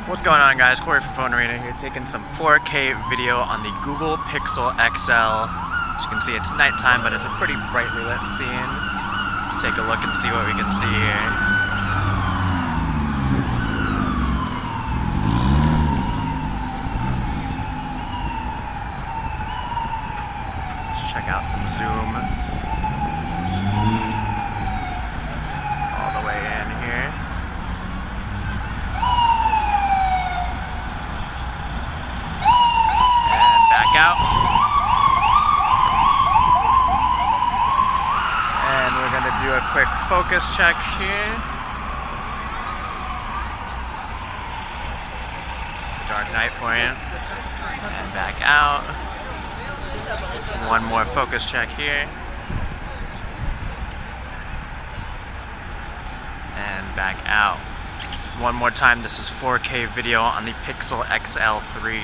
What's going on, guys? Corey from PhoneArena here, taking some 4K video on the Google Pixel XL. As you can see, it's nighttime, but it's a pretty brightly lit scene. Let's take a look and see what we can see here. Let's check out some zoom. All the way in here. Out. And we're going to do a quick focus check here. Dark night for you. And back out. One more focus check here. And back out. One more time, this is 4K video on the Pixel XL3.